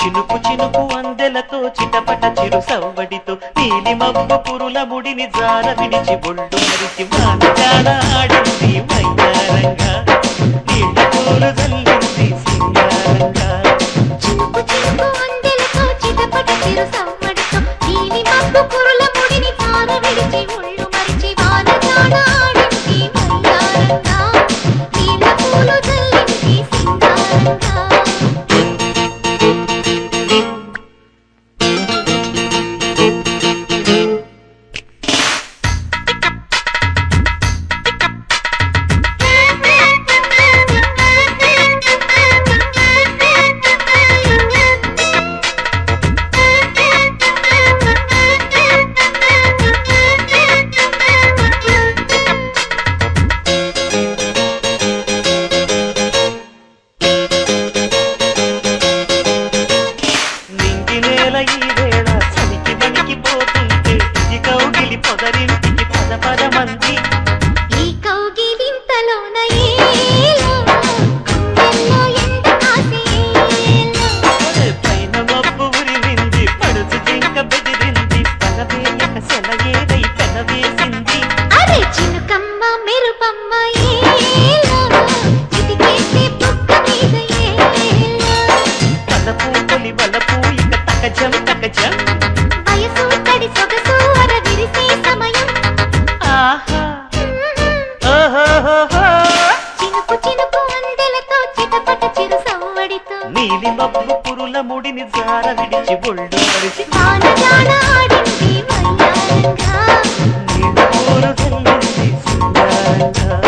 చినుకు చినుకు అందెలతో చిటపట చిరు సవ్వడితో నీలి మబ్బు పురుల ముడిని జార విడిచి ఒళ్ళు మరిచి వానగాడ ఆడింది వయ్యారంగా నీళ్ళ పూలు జల్లింది సింగారంగా చినుకు చినుకు అందెలతో చిటపట చిరు సవ్వడితో నీలి మబ్బు పురుల ముడిని జార విడిచి ఒళ్ళు మరిచి వానగాడ ఆడింది వయ్యారంగా నీళ్ళ పూలు జల్లింది సింగారంగా నీలి మబ్బు పురుల ముడిని జార విడిచి ఒళ్ళు మరిచి వానగాడ ఆడింది వయ్యారంగా నీళ్ళ పూలు జల్లింది సింగారంగా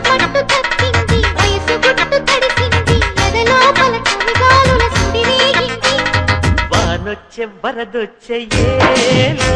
పట్టు తప్పింది వయసు గుట్టు తడిసింది ఎదలోపల కవిగాలుల సుడి రేగింది వానొచ్చే వరదొచ్చే ఏలో